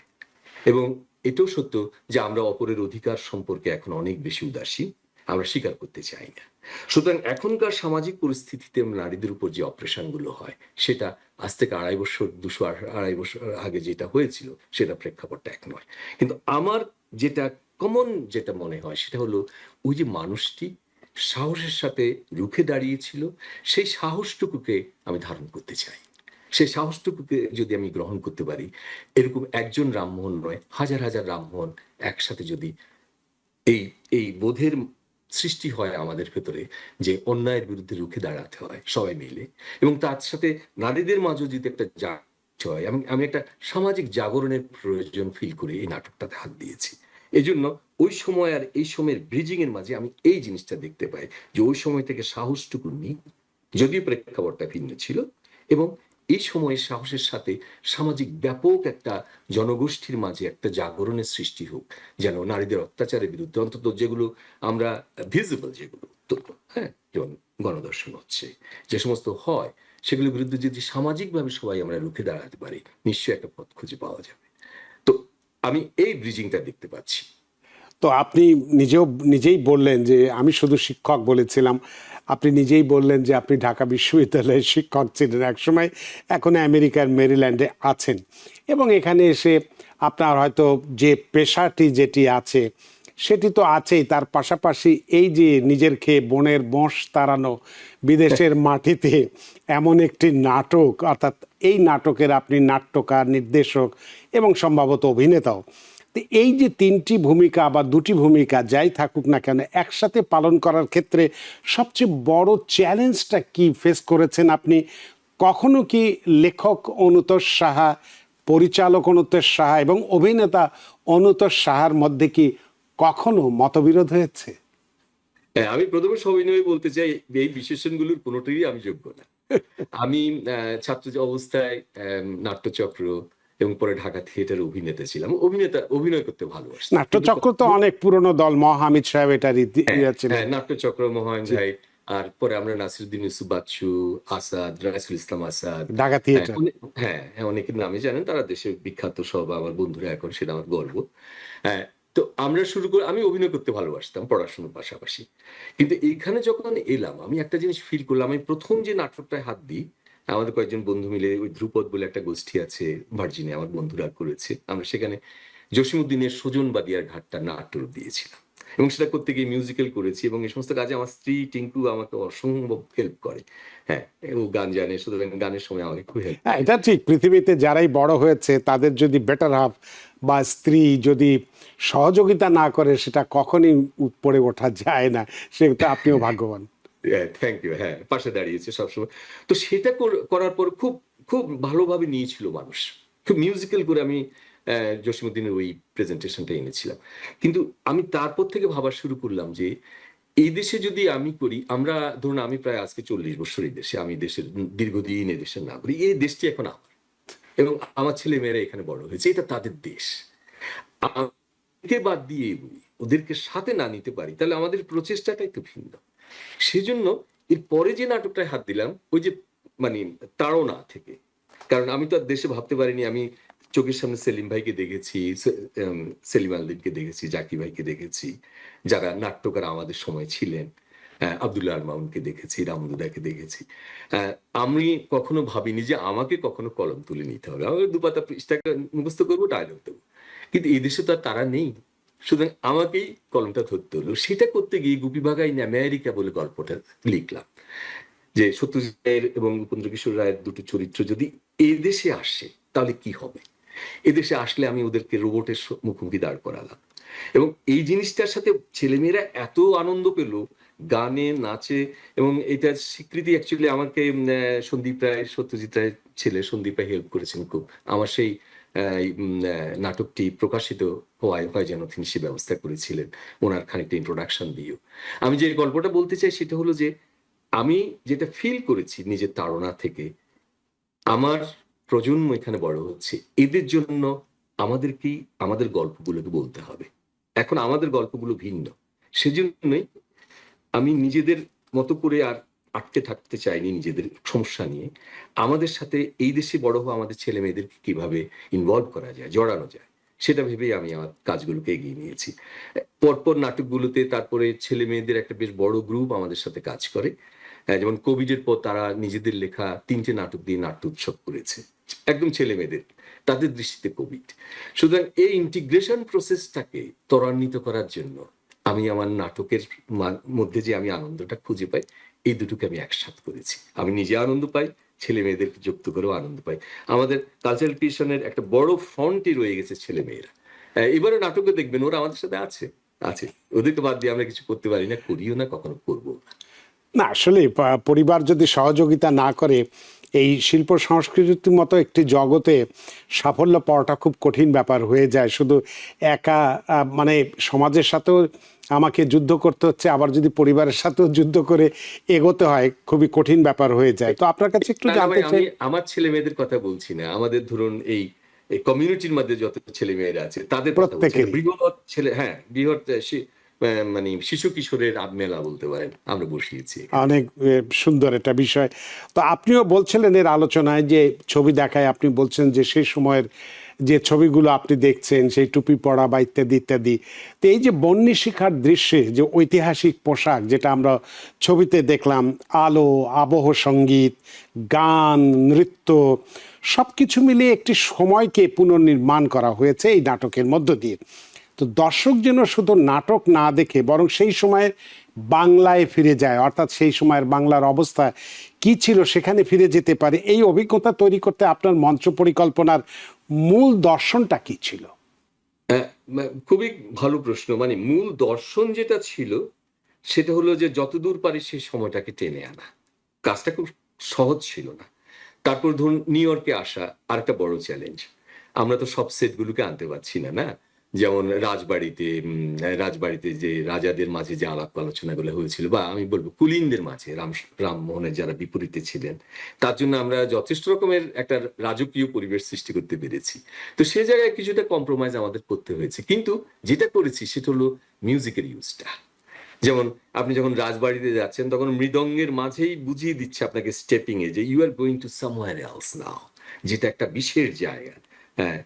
এবং এটাও সত্য যে আমরা অপরের অধিকার সম্পর্কে এখন অনেক বেশি উদাসীন, আমরা স্বীকার করতে চাই না। সুতরাং এখনকার সামাজিক পরিস্থিতিতে নারীদের উপর যে অপারেশন গুলো হয় সেটা আজ থেকে 250 বছর আগে যেটা হয়েছিল সেটা প্রেক্ষাপটটা এক নয়। কিন্তু আমার যেটা কমন যেটা মনে হয় সেটা হলো ওই যে মানুষটি সাহসের সাথে রুখে দাঁড়িয়েছিল, সেই সাহসটুকুকে আমি ধারণ করতে চাই। সেই সাহসটুকুকে যদি আমি গ্রহণ করতে পারি, এরকম একজন রামমোহন নয়, হাজার হাজার রামমোহন একসাথে যদি এই এই বোধের সৃষ্টি হয় আমাদের ভেতরে যে অন্যায়ের বিরুদ্ধে রুখে দাঁড়াতে হয় সবাই মিলে, এবং তার সাথে নারীদের মাঝে যদি একটা হয়, আমি একটা সামাজিক জাগরণের প্রয়োজন ফিল করে এই নাটকটাতে হাত দিয়েছি। এই জন্য ওই সময় আর এই সময়ের ব্রিজিং এর মাঝে আমি এই জিনিসটা দেখতে পাই যে ওই সময় থেকে সাহসটুকু নিই, যদিও প্রেক্ষাপটটা ভিন্ন ছিল, এবং এই সময়ে সাহসের সাথে সামাজিক ব্যাপক একটা জনগোষ্ঠীর মাঝে একটা জাগরণের সৃষ্টি হোক, যেন নারীদের অত্যাচারের বিরুদ্ধে অন্তত যেগুলো আমরা ভিজিবল, যেগুলো হ্যাঁ, যেমন গণধর্ষণ হচ্ছে, যে সমস্ত হয়, সেগুলোর বিরুদ্ধে যদি সামাজিকভাবে সবাই আমরা রুখে দাঁড়াতে পারি, নিশ্চয়ই একটা পথ খুঁজে পাওয়া যাবে। তো আমি এই ব্রিজিংটা দেখতে পাচ্ছি। তো আপনি নিজেই বললেন যে আমি শুধু শিক্ষক বলেছিলাম, আপনি নিজেই বললেন যে আপনি ঢাকা বিশ্ববিদ্যালয়ের শিক্ষক ছিলেন একসময়, এখন আমেরিকার মেরিল্যান্ডে আছেন, এবং এখানে এসে আপনার হয়তো যে পেশাটি যেটি আছে সেটি তো আছেই, তার পাশাপাশি এই যে নিজের খেয়ে বনের বঁশ তাড়ানো বিদেশের মাটিতে এমন একটি নাটক, অর্থাৎ এই নাটকের আপনি নাট্যকার, নির্দেশক এবং সম্ভবত অভিনেতাও। তো এই যে তিনটি ভূমিকা বা দুটি ভূমিকা যাই থাকুক না কেন একসাথে পালন করার ক্ষেত্রে সবচেয়ে বড় চ্যালেঞ্জটা কি ফেস করেছেন আপনি? কখনো কি লেখক অনুতোষ সাহা, পরিচালক অনুতোষ সাহা এবং অভিনেতা অনুতোষ সাহার মধ্যে কি কখনো মতবিরোধ হয়েছে? হ্যাঁ, আমি প্রথমে সবিনয়ে বলতে চাই এই বিশেষণগুলোর কোনোটিরই আমি যোগ্য না। আমি ছাত্র অবস্থায় নাট্যচক্র এবং পরে ঢাকা থিয়েটার অভিনেতা ছিলাম। অভিনয় করতে ভালোবাসতাম। কিন্তু নাট্যচক্র তো অনেক পুরনো দল, মহামিদ সাহেব এটার ছিলেন। হ্যাঁ, নাট্যচক্র, মহায়ন ভাই, আর পরে আমরা নাসিরুদ্দিন ইউসুফ বাচ্চু, আসাদ, রাইসুল ইসলাম আসাদ, ঢাকা হ্যাঁ, থিয়েটার। হ্যাঁ, অনেকের নামে জানেন, তারা দেশের বিখ্যাত সব আমার বন্ধুরা এখন, সেটা আমার গর্ব। হ্যাঁ, তো আমরা শুরু করে আমি অভিনয় করতে ভালোবাসতাম পড়াশোনার পাশাপাশি। কিন্তু এইখানে যখন এলাম আমি একটা জিনিস ফিল করলাম, আমি প্রথম যে নাটকটায় হাত দিই, আমাদের কয়েকজন বন্ধু মিলে, ওই ধ্রুপদ বলে একটা গোষ্ঠী আছে ভার্জিনিয়া, আমার বন্ধুরা করেছে, আমরা সেখানে জসীমউদ্দিনের সুজন বাদিয়ার ঘাটটা নাট্যরূপ দিয়েছিলাম, এবং সেটা করতে গিয়ে মিউজিক্যাল করেছি, এবং এই সমস্ত কাজে আমার স্ত্রী টিঙ্কু আমাকে অসম্ভব হেল্প করে। হ্যাঁ, ও গান জানে, সুতরাং গানের সময় আমাকে খুব হেল্প হ্যাঁ, করে। এটা ঠিক। পৃথিবীতে যারাই বড় হয়েছে তাদের যদি বেটার হাফ বা স্ত্রী যদি সহযোগিতা না করে সেটা কখনই উপরে ওঠা যায় না, সেটা আপনিও ভাগ্যবান। Thank you. হ্যাঁ, পাশে দাঁড়িয়েছে সবসময়। তো সেটা করার পর খুব খুব ভালোভাবে নিয়েছিল মানুষ, খুব মিউজিক্যাল করে আমি জসীমউদ্দিনের ওই প্রেজেন্টেশনটা এনেছিলাম। কিন্তু আমি তারপর থেকে ভাবা শুরু করলাম যে এই দেশে যদি আমি করি, আমরা ধরুন আমি প্রায় আজকে 40 বছর এই দেশে, আমি দেশের দীর্ঘদিন এই দেশের নাগরিক, এই দেশটি এখন আমার এবং আমার ছেলে মেয়েরা এখানে বড় হয়েছে, এটা তাদের দেশ। আমাকে বাদ দিয়ে ওদেরকে সাথে না নিতে পারি তাহলে আমাদের প্রচেষ্টাটাই তো ভিন্ন। সেজন্য এর পরে যে নাটকটায় হাত দিলাম ওই যে মানে তাড়না থেকে, কারণ আমি তো আর দেশে ভাবতে পারিনি। আমি চোখের সামনে সেলিম ভাইকে দেখেছি, সেলিম আলদিনকে দেখেছি, জাকি ভাইকে দেখেছি, যারা নাট্যকার আমাদের সময় ছিলেন, আব্দুল্লাহ আল মামুনকে দেখেছি, রামদুদাকে দেখেছি। আমি কখনো ভাবিনি যে আমাকে কখনো কলম তুলে নিতে হবে, আমাকে দুপাতা পৃষ্ঠাকে মুখস্থ করবো, ডায়লগ দেবো। কিন্তু এই দেশে তো আর তারা নেই, সুতরাং আমাকেই কলমটা ধরতে হলো। সেটা করতে গিয়ে গুপি বাঘা ইন আমেরিকা বলে গল্পটা লিখলাম, যে সত্যজিৎ রায়ের এবং উপেন্দ্র কিশোর রায়ের দুটো চরিত্র যদি এদেশে আসে তাহলে কি হবে। এদেশে আসলে আমি ওদেরকে রোবটের মুখোমুখি দাঁড় করালাম এবং এই জিনিসটার সাথে ছেলেমেয়েরা এত আনন্দ পেল গানে নাচে। এবং এটা স্বীকৃতি অ্যাকচুয়ালি আমাকে সন্দীপ রায়, সত্যজিৎ রায়ের ছেলে সন্দীপ রায় হেল্প করেছেন খুব। আমার সেই নাটকটি প্রকাশিত হয় যেন তিনি সে ব্যবস্থা করেছিলেন ওনার খানিকটা ইন্ট্রোডাকশন দিয়েও। আমি যে গল্পটা বলতে চাই সেটা হলো যে আমি যেটা ফিল করেছি নিজের তাড়না থেকে, আমার প্রজন্ম এখানে বড় হচ্ছে, এদের জন্য আমাদেরকেই আমাদের গল্পগুলোকে বলতে হবে। এখন আমাদের গল্পগুলো ভিন্ন, সেজন্যই আমি নিজেদের মতো করে আর আটকে থাকতে চাইনি নিজেদের সমস্যা নিয়ে। আমাদের সাথে এই দেশে বড় হওয়া আমাদের ছেলে মেয়েদেরকে কিভাবে ইনভলভ করা যায়, জড়ানো যায়, সেটা ভেবেই আমি আমার কাজগুলোকে এগিয়ে নিয়েছি। পরপর নাটকগুলোতে তারপরে ছেলে মেয়েদের একটা বেশ বড় গ্রুপ আমাদের সাথে কাজ করে। যেমন কোভিডের পর তারা নিজেদের লেখা 3টে নাটক দিয়ে নাট্য উৎসব করেছে, একদম ছেলে মেয়েদের, তাদের দৃষ্টিতে কোভিড। সুতরাং এই ইন্টিগ্রেশন প্রসেসটাকে ত্বরান্বিত করার জন্য আমি আমার নাটকের মধ্যে যে আমি আনন্দটা খুঁজে পাই, এই দুটোকে আমি একসাথ করেছি। আমি নিজে আনন্দ পাই, ছেলে মেয়েদেরকে যুক্ত করেও আনন্দ পাই। আমাদের কালচারাল ক্রিয়েশনের একটা বড় ফ্রন্টই রয়ে গেছে ছেলে মেয়েরা। এবারে নাটকে দেখবেন ওরা আমাদের সাথে আছে আছে ওদেরকে বাদ দিয়ে আমরা কিছু করতে পারি না, করিও না, কখনো করবো না। না আসলে পরিবার যদি সহযোগিতা না করে এই শিল্প সংস্কৃতির মতো একটি জগতে সাফল্য পাওয়াটা খুব কঠিন ব্যাপার হয়ে যায়। শুধু একা মানে সমাজের সাথেও আমাকে যুদ্ধ করতে হচ্ছে, আবার যদি পরিবারের সাথেও যুদ্ধ করে এগোতে হয় খুবই কঠিন ব্যাপার হয়ে যায়। তো আপনার কাছে একটু জানতে চাই, আমার ছেলে মেয়েদের কথা বলছি না, আমাদের ধরুন এই কমিউনিটির মধ্যে যত ছেলে মেয়েরা আছে তাদের কথা বলছি। বৃহৎ ছেলে, হ্যাঁ বৃহৎ মানে শিশু কিশোরের মেলা বলতে পারেন আমরা বসিয়েছি। অনেক সুন্দর একটা বিষয়। তো আপনিও বলছিলেন এর আলোচনায় যে ছবি দেখায়, আপনি বলছেন যে সেই সময়ের যে ছবিগুলো আপনি দেখছেন, সেই টুপি পরা বা ইত্যাদি ইত্যাদি। তো এই যে বন্যী শিখার দৃশ্যে যে ঐতিহাসিক পোশাক যেটা আমরা ছবিতে দেখলাম, আলো, আবহ সঙ্গীত, গান, নৃত্য, সব কিছু মিলিয়ে একটি সময়কে পুনর্নির্মাণ করা হয়েছে এই নাটকের মধ্য দিয়ে। তো দর্শক যেন শুধু নাটক না দেখে বরং সেই সময়ের বাংলায় ফিরে যায়, অর্থাৎ সেই সময়ের বাংলার অবস্থা কি ছিল সেখানে ফিরে যেতে পারে। এই অভিজ্ঞতা তৈরি করতে আপনার মঞ্চ পরিকল্পনার মূল দর্শনটা কি ছিল? খুবই ভালো প্রশ্ন। মানে মূল দর্শন যেটা ছিল সেটা হলো যে যতদূর পারি সেই সময়টাকে টেনে আনা। কাজটা খুব সহজ ছিল না। তারপর ধরুন নিউ ইয়র্কে আসা আরেকটা বড় চ্যালেঞ্জ। আমরা তো সব সেটগুলোকে আনতে পারছি না, না? যেমন রাজবাড়িতে যে রাজাদের মাঝে যে আলাপ আলোচনাগুলো হয়েছিল, বা আমি বলবো কুলিনদের মাঝে রামমোহনের যারা বিপরীতে ছিলেন, তার জন্য আমরা যথেষ্ট রকমের একটা রাজকীয় পরিবেশ সৃষ্টি করতে পেরেছি। তো সে জায়গায় কিছুটা কম্প্রোমাইজ আমাদের করতে হয়েছে, কিন্তু যেটা করেছি সেটা হলো মিউজিকের ইউজটা। যেমন আপনি যখন রাজবাড়িতে যাচ্ছেন তখন মৃদঙ্গের মাঝেই বুঝিয়ে দিচ্ছে আপনাকে স্টেপিং এ যে you are going to somewhere else now, যেটা একটা বিশেষ জায়গা। হ্যাঁ,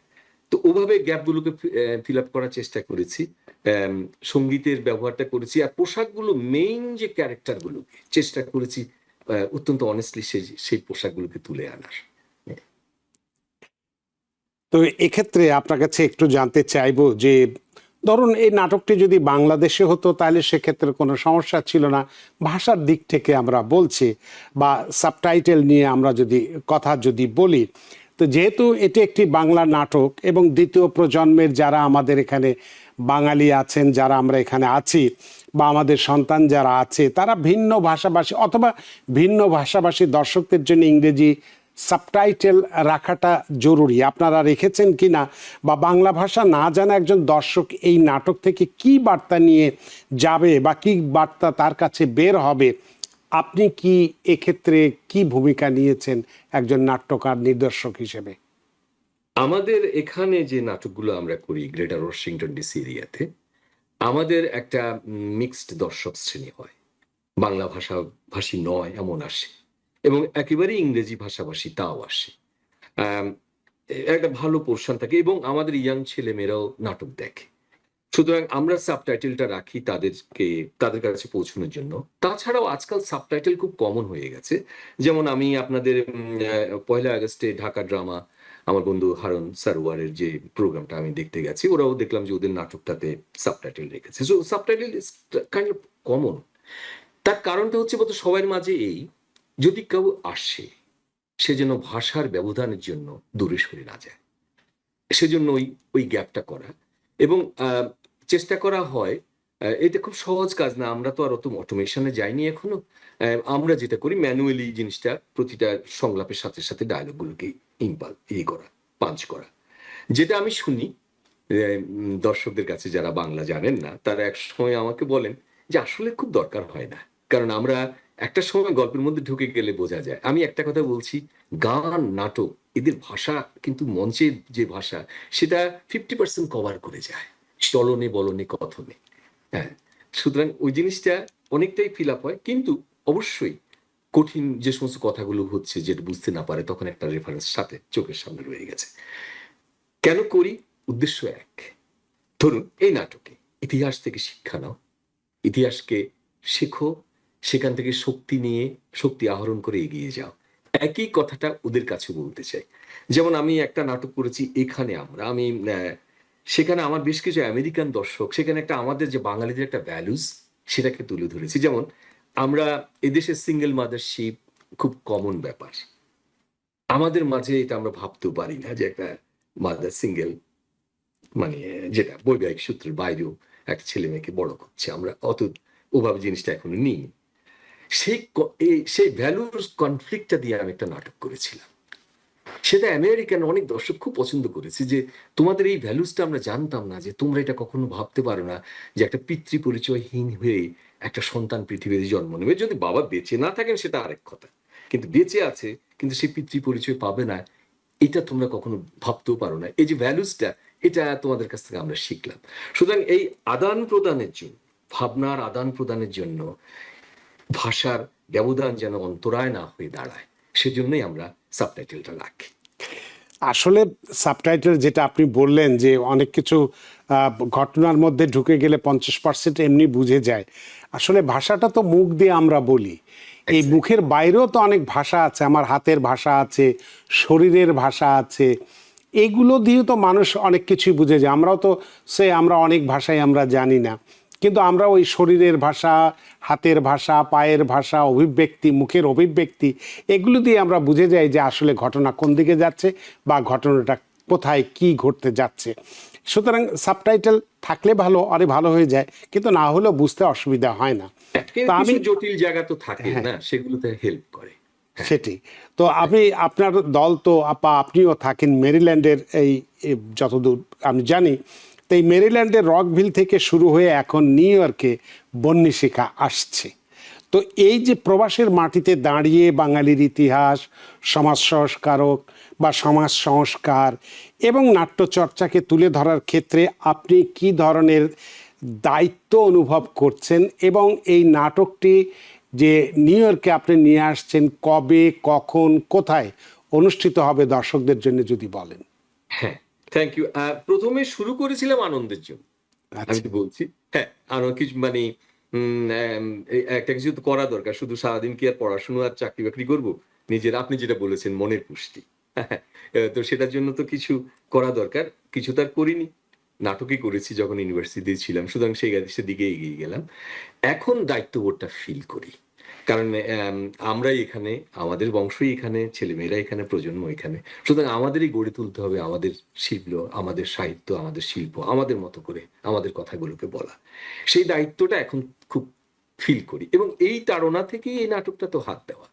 তো ওভাবে গ্যাপগুলোকে ফিল আপ করার চেষ্টা করেছি। সঙ্গীতের ব্যবহারটা করেছি, আর পোশাকগুলো মেইন যে ক্যারেক্টারগুলোকে চেষ্টা করেছি অত্যন্ত অনেস্টলি সেই পোশাকগুলোকে তুলে আনার। তো এক্ষেত্রে আপনার কাছে একটু জানতে চাইবো যে ধরুন এই নাটকটি যদি বাংলাদেশে হতো তাহলে সেক্ষেত্রে কোনো সমস্যা ছিল না, ভাষার দিক থেকে আমরা বলছি, বা সাবটাইটেল নিয়ে আমরা যদি কথা বলি। তো যেহেতু এটি একটি বাংলা নাটক এবং দ্বিতীয় প্রজন্মের যারা আমাদের এখানে বাঙালি আছেন, যারা আমরা এখানে আছি, বা আমাদের সন্তান যারা আছে, তারা ভিন্ন ভাষাভাষী অথবা ভিন্ন ভাষাভাষী দর্শকদের জন্য ইংরেজি সাবটাইটেল রাখাটা জরুরি, আপনারা রেখেছেন কিনা, বা বাংলা ভাষা না জানা একজন দর্শক এই নাটক থেকে কি বার্তা নিয়ে যাবে বা কি বার্তা তার কাছে বের হবে, আপনি কি এক্ষেত্রে কি ভূমিকা নিয়েছেন একজন নাট্যকার নির্দেশক হিসেবে? আমাদের এখানে যে নাটকগুলো আমরা করি গ্রেটার ওয়াশিংটন ডিসি এরিয়াতে, আমাদের একটা মিক্সড দর্শক শ্রেণী হয়। বাংলা ভাষাভাষী নয় এমন আসে, এবং একেবারে ইংরেজি ভাষাভাষী তাও আসে। আম, একটা ভালো পোর্শন থাকে, এবং আমাদের ইয়াং ছেলেমেয়েরাও নাটক দেখে। সুতরাং আমরা সাবটাইটেলটা রাখি তাদের কাছে পৌঁছানোর জন্য। তাছাড়াও আজকাল সাবটাইটেল খুব কমন হয়ে গেছে। যেমন আমি আপনাদের 1 আগস্টে ঢাকা ড্রামা, আমার বন্ধু হারুন সারোয়ারের যে প্রোগ্রামটা আমি দেখতে গেছি, ওরাও দেখলাম যে ওদের নাটকটাতে সাবটাইটেল রেখেছে। So subtitle is kind of common. তার কারণটা হচ্ছে বোধ সবার মাঝে এই, যদি কেউ আসে সে যেন ভাষার ব্যবধানের জন্য দূরে সরে না যায়, সেজন্য ওই ওই গ্যাপটা করা। এবং চেষ্টা করা হয়, এটা খুব সহজ কাজ না, আমরা তো আর অত অটোমেশনে যাইনি এখনো। আমরা যেটা করি ম্যানুয়ালি জিনিসটা প্রতিটা সংলাপের সাথে সাথে ডায়লগগুলোকে করা, পাঞ্চ করা। যেটা আমি শুনি দর্শকদের কাছে যারা বাংলা জানেন না, তারা এক সময় আমাকে বলেন যে আসলে খুব দরকার হয় না, কারণ আমরা একটা সময় গল্পের মধ্যে ঢুকে গেলে বোঝা যায়। আমি একটা কথা বলছি, গান নাটক এদের ভাষা কিন্তু মঞ্চের যে ভাষা সেটা 50% কভার করে যায়, চলনে বলনে কথনে। হ্যাঁ, সুতরাং ওই জিনিসটা অনেকটাই ফিল আপ হয়। কিন্তু অবশ্যই কঠিন যে সমস্ত কথাগুলো হচ্ছে যেটা বুঝতে না পারে, তখন একটা রেফারেন্স সাথে চোখের সামনে রয়ে গেছে। কেন করি? উদ্দেশ্য এক। ধরুন এই নাটকে ইতিহাস থেকে শিক্ষা নাও, ইতিহাসকে শেখো, সেখান থেকে শক্তি আহরণ করে এগিয়ে যাও। একই কথাটা ওদের কাছে বলতে চাই। যেমন আমি একটা নাটক করেছি এখানে আমি সেখানে আমার বেশ কিছু আমেরিকান দর্শক, সেখানে একটা আমাদের যে বাঙালিদের একটা ভ্যালুস সেটাকে তুলে ধরেছি। যেমন আমরা এদেশে সিঙ্গেল মাদারশিপ খুব কমন ব্যাপার, আমাদের মাঝে এটা আমরা ভাবতেও পারি না যে একটা মাদার সিঙ্গেল, মানে যেটা বৈবাহিক সূত্রের বাইরেও একটা ছেলে মেয়েকে বড় করছে, আমরা অত ওভাবে জিনিসটা এখনো নিই। সেই ভ্যালুর কনফ্লিক্টটা দিয়ে আমি একটা নাটক করেছিলাম। সেটা আমেরিকান অনেক দর্শক খুব পছন্দ করেছে, যে তোমাদের এই ভ্যালুসটা আমরা জানতাম না, যে তোমরা এটা কখনো ভাবতে পারো না যে একটা পিতৃ পরিচয়হীন হয়ে একটা সন্তান পৃথিবীতে জন্ম নেবে। যদি বাবা বেঁচে না থাকেন সেটা আরেক কথা, কিন্তু বেঁচে আছে কিন্তু সে পিতৃ পরিচয় পাবে না, এটা তোমরা কখনো ভাবতেও পারো না। এই যে ভ্যালুসটা, এটা তোমাদের কাছ থেকে আমরা শিখলাম। সুতরাং এই আদান প্রদানের জন্য, ভাবনার আদান প্রদানের জন্য ভাষার ব্যবধান যেন অন্তরায় না হয়ে দাঁড়ায়, সেজন্যই আমরা সাবটাইটেলটা রাখি। আসলে সাবটাইটেল যেটা আপনি বললেন যে অনেক কিছু ঘটনার মধ্যে ঢুকে গেলে 50% এমনি বুঝে যায়। আসলে ভাষাটা তো মুখ দিয়ে আমরা বলি, এই মুখের বাইরেও তো অনেক ভাষা আছে, আমার হাতের ভাষা আছে, শরীরের ভাষা আছে, এগুলো দিয়ে তো মানুষ অনেক কিছুই বুঝে যায়। আমরাও তো আমরা অনেক ভাষাই আমরা জানি না, কিন্তু আমরা ওই শরীরের ভাষা, হাতের ভাষা, পায়ের ভাষা, অভিব্যক্তি, মুখের অভিব্যক্তি, এগুলো দিয়ে আমরা বুঝে যাই যে আসলে ঘটনা কোন দিকে যাচ্ছে বা ঘটনাটা কোথায় কি ঘটতে যাচ্ছে। সুতরাং সাবটাইটেল থাকলে ভালো হয়ে যায়, কিন্তু না হলেও বুঝতে অসুবিধা হয় না। তো আমি কিছু জটিল জায়গা তো থাকে না, সেগুলোতে হেল্প করে। সেটি তো আপনার দল তো আপনিও থাকেন মেরিল্যান্ডের, যতদূর আমি জানি, তো এই মেরিল্যান্ডের রকভিল থেকে শুরু হয়ে এখন নিউ ইয়র্কে বন্নিশিখা আসছে। তো এই যে প্রবাসের মাটিতে দাঁড়িয়ে বাঙালির ইতিহাস, সমাজ সংস্কারক বা সমাজ সংস্কার এবং নাট্যচর্চাকে তুলে ধরার ক্ষেত্রে আপনি কি ধরনের দায়িত্ব অনুভব করছেন, এবং এই নাটকটি যে নিউ ইয়র্কে আপনি নিয়ে আসছেন কবে, কখন, কোথায় অনুষ্ঠিত হবে দর্শকদের জন্য যদি বলেন। হ্যাঁ, থ্যাংক ইউ। প্রথমে শুরু করেছিলাম আনন্দের জন্য, আমি তো বলছি। হ্যাঁ, আরো কিছু মানে একটা কিছু তো করা দরকার, শুধু সারাদিন কি আর পড়াশোনা আর চাকরি বাকরি করবো? আপনি যেটা বলেছেন মনের পুষ্টি, তো সেটার জন্য তো কিছু করা দরকার। কিছু তো আর করিনি, নাটকই করেছি যখন ইউনিভার্সিটিতে ছিলাম, সুতরাং সেদিকে এগিয়ে গেলাম। এখন দায়িত্ববোধটা ফিল করি, কারণ আমরাই এখানে, আমাদের বংশই এখানে, ছেলেমেয়েরা এখানে, প্রজন্ম এখানে। সুতরাং আমাদেরই গড়ে তুলতে হবে আমাদের শিল্প, আমাদের সাহিত্য, আমাদের শিল্প, আমাদের মতো করে আমাদের কথাগুলোকে বলা। সেই দায়িত্বটা এখন খুব ফিল করি। এবং এই তাড়না থেকেই এই নাটকটা তো হাত দেওয়া,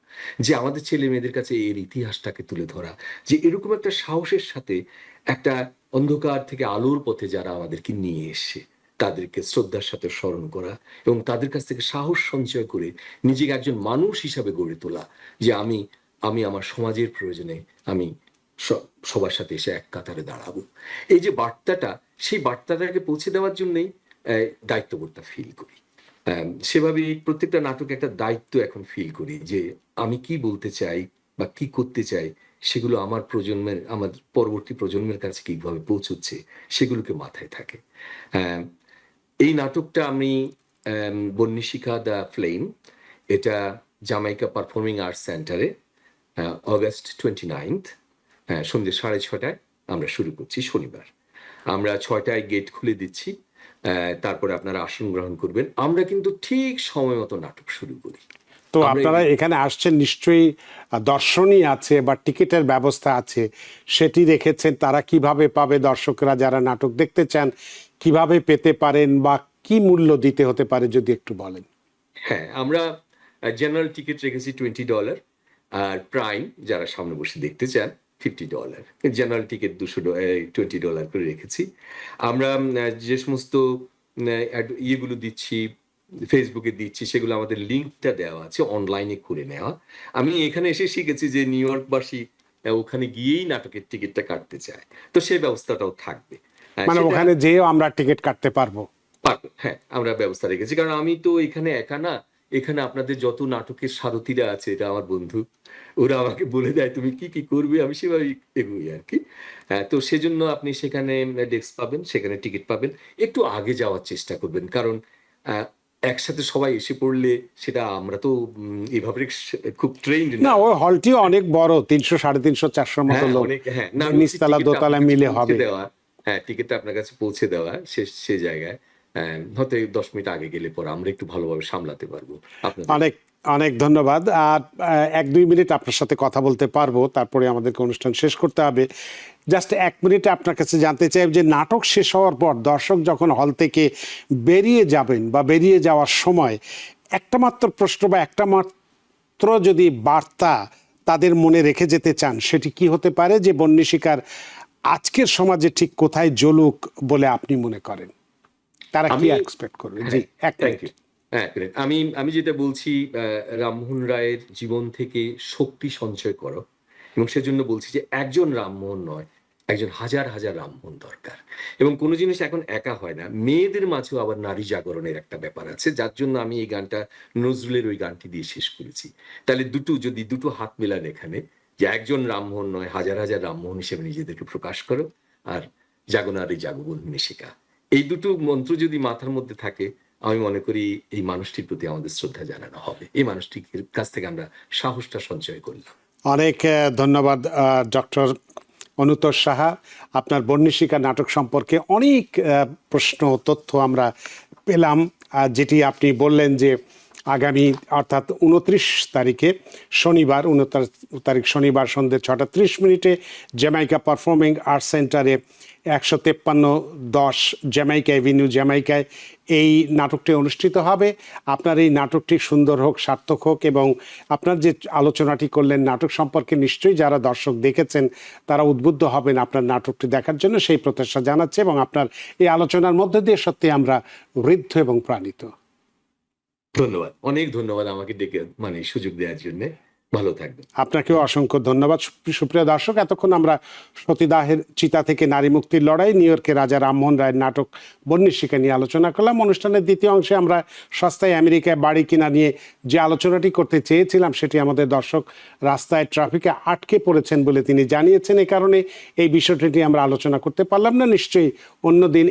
যে আমাদের ছেলে মেয়েদের কাছে এর ইতিহাসটাকে তুলে ধরা, যে এরকম একটা সাহসের সাথে একটা অন্ধকার থেকে আলোর পথে যারা আমাদেরকে নিয়ে এসছে তাদেরকে শ্রদ্ধার সাথে স্মরণ করা এবং তাদের কাছ থেকে সাহস সঞ্চয় করে নিজেকে একজন মানুষ হিসাবে গড়ে তোলা, যে আমি আমি আমার সমাজের প্রয়োজনে আমি সবার সাথে এসে এক কাতারে দাঁড়াবো। এই যে বার্তাটা, সেই বার্তাটাকে পৌঁছে দেওয়ার জন্যই দায়িত্ববোধটা ফিল করি। সেভাবে প্রত্যেকটা নাটকে একটা দায়িত্ব এখন ফিল করি, যে আমি কি বলতে চাই বা কি করতে চাই সেগুলো আমার প্রজন্মের, আমার পরবর্তী প্রজন্মের কাছে কিভাবে পৌঁছচ্ছে সেগুলোকে মাথায় থাকে। এই নাটকটা আমি বন্যিশিখা দ্য ফ্লেম, এটা জামাইকা পারফর্মিং আর্টস সেন্টারে অগাস্ট 29 সন্ধ্যে 6:30 আমরা শুরু করছি শনিবার। আমরা 6টায় গেট খুলে দিচ্ছি, তারপরে আপনারা আসন গ্রহণ করবেন। আমরা কিন্তু ঠিক সময় মতো নাটক শুরু করি। তো আপনারা এখানে আসছেন, নিশ্চয়ই দর্শনী আছে বা টিকিটের ব্যবস্থা আছে, সেটি রেখেছেন। তারা কিভাবে পাবে, দর্শকরা যারা নাটক দেখতে চান কিভাবে পেতে পারেন বা কি মূল্য দিতে হতে পারে যদি একটু বলেন? হ্যাঁ, আমরা জেনারেল টিকিট রেখেছি $20, আর প্রাইম যারা সামনে বসে দেখতে চান $50। জেনারেল টিকিট $20 করে রেখেছি। আমরা যে সমস্ত ইয়েগুলো দিচ্ছি, ফেসবুকে দিচ্ছি, সেগুলো আমাদের লিঙ্কটা দেওয়া আছে, অনলাইনে করে নেওয়া। আমি এখানে এসে শিখেছি যে নিউ ইয়র্কবাসী ওখানে গিয়েই নাটকের টিকিটটা কাটতে চায়, তো সেই ব্যবস্থাটাও থাকবে। মানে ওখানে যেও আমরা টিকিট কাটতে পারবো? হ্যাঁ, আমরা ব্যবস্থা রেখেছি, কারণ আমি তো এখানে একা না, এখানে আপনাদের যত নাটকের সারথীরা আছে, এটা আমার বন্ধু, ওরা আমাকে বলে দেয় তুমি কি কি করবে, আমি সেভাবেই এগোই আর কি। তো সেজন্য আপনি সেখানে ডেস্ক পাবেন, সেখানে টিকিট পাবেন। একটু আগে যাওয়ার চেষ্টা করবেন, কারণ একসাথে সবাই এসে পড়লে সেটা আমরা তো এভাবে খুব ট্রেন্ড না। ওই হলটিও অনেক বড়, 300, 350, 400 মতো লোক, নিচতলা দোতলা মিলে হবে। হ্যাঁ, টিকিটটা আপনার কাছে পৌঁছে দেওয়া সে জায়গায় হয়তো 10 মিনিট আগে গেলে পরে আমরা একটু ভালোভাবে সামলাতে পারবো। অনেক অনেক ধন্যবাদ। আর 1-2 মিনিট আপনার সাথে কথা বলতে পারবো, তারপরে আমাদেরকে অনুষ্ঠান শেষ করতে হবে। জাস্ট 1 মিনিটে আপনার কাছে জানতে চাই যে নাটক শেষ হওয়ার পর দর্শক যখন হল থেকে বেরিয়ে যাবেন বা বেরিয়ে যাওয়ার সময় একটা মাত্র প্রশ্ন বা একটা মাত্র যদি বার্তা তাদের মনে রেখে যেতে চান, সেটি কি হতে পারে? যে বন্যিশিখার আজকের সমাজে ঠিক কোথায় জ্বলুক বলে আপনি মনে করেন, তারা কি এক্সপেক্ট করবে? জি, 1 মিনিট। আমি যেটা বলছি, রামমোহন রায়ের জীবন থেকে শক্তি সঞ্চয় করো, এবং সেজন্য বলছি যে একজন রামমোহন নয়, একজন হাজার হাজার রামমোহন দরকার। এবং কোনো জিনিস এখন একা হয় না, মেয়েদের মাঝেও আবার নারী জাগরণের একটা ব্যাপার আছে, যার জন্য আমি এই গানটা নজরুলের ওই গানটি দিয়ে শেষ করেছি। তাহলে যদি দুটো হাত মেলান এখানে, যে একজন রামমোহন নয়, হাজার হাজার রামমোহন হিসেবে নিজেদেরকে প্রকাশ করো, আর জাগো নারী জাগো বন্যিশিখা, এই দুটো মন্ত্র যদি মাথার মধ্যে থাকে, আমি মনে করি এই মানুষটির প্রতি আমাদের শ্রদ্ধা জানানো হবে, এই মানুষটির কাছ থেকে আমরা সাহসটা সঞ্চয় করলাম। অনেক ধন্যবাদ ডক্টর অনুতোষ সাহা। আপনার বন্যিশিখা নাটক সম্পর্কে অনেক প্রশ্ন তথ্য আমরা পেলাম, যেটি আপনি বললেন যে আগামী অর্থাৎ 29 তারিখে শনিবার, 29 তারিখ শনিবার সন্ধ্যে 6:30 জ্যামাইকা পারফর্মিং আর্টস সেন্টারে 153-10 জ্যামাইকা এভিনিউ, জ্যামাইকায় এই নাটকটি অনুষ্ঠিত হবে। আপনার এই নাটকটি সুন্দর হোক, সার্থক হোক, এবং আপনার যে আলোচনাটি করলেন নাটক সম্পর্কে, নিশ্চয়ই যারা দর্শক দেখেছেন তারা উদ্বুদ্ধ হবেন আপনার নাটকটি দেখার জন্য, সেই প্রত্যাশা জানাচ্ছে। এবং আপনার এই আলোচনার মধ্যে দিয়ে সত্যি আমরা ঋদ্ধ এবং প্রাণিত। ধন্যবাদ, অনেক ধন্যবাদ আমাকে ডেকে সুযোগ দেওয়ার জন্য। ভালো থাকবেন। আপনাকেও অসংখ্য ধন্যবাদ। সুপ্রিয় দর্শক, এতক্ষণ আমরা সতীদাহের চিতা থেকে নারী মুক্তির লড়াই, নিউ ইয়র্কের রাজা রামমোহন রায়ের নাটক বন্যিশিখা নিয়ে আলোচনা করলাম। অনুষ্ঠানের দ্বিতীয় অংশে আমরা সস্তায় আমেরিকায় বাড়ি কিনা নিয়ে যে আলোচনাটি করতে চেয়েছিলাম, সেটি আমাদের দর্শক রাস্তায় ট্রাফিকে আটকে পড়েছেন বলে তিনি জানিয়েছেন, এই কারণে এই বিষয়টি আমরা আলোচনা করতে পারলাম না। নিশ্চয়ই অন্যদিন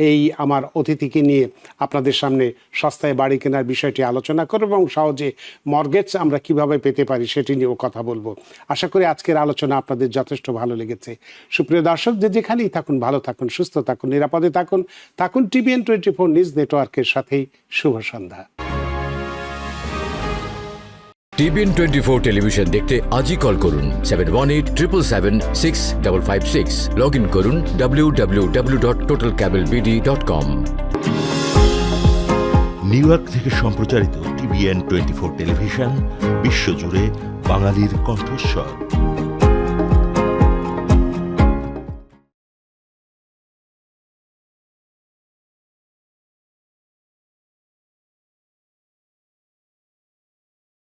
এই আমার অতিথিকে নিয়ে আপনাদের সামনে সস্তায় বাড়ি কেনার বিষয়টি আলোচনা করব এবং সহজে মর্গেজ আমরা কিভাবে পেতে পারি সেটি নিয়েও কথা বলবো। আশা করি আজকের আলোচনা আপনাদের যথেষ্ট ভালো লেগেছে। সুপ্রিয় দর্শক, যেখানেই থাকুন ভালো থাকুন, সুস্থ থাকুন, নিরাপদে থাকুন TVN 24 নিউজ নেটওয়ার্কের সাথেই। শুভ সন্ধ্যা। TVN 24 টেলিভিশন দেখতে আজই কল করুন 7187776556। লগ ইন করুন www.totalcablebd.com। নিউ ইয়র্ক থেকে সম্প্রচারিত TVN 24 টেলিভিশন বিশ্বজুড়ে বাঙালির কণ্ঠস্বর।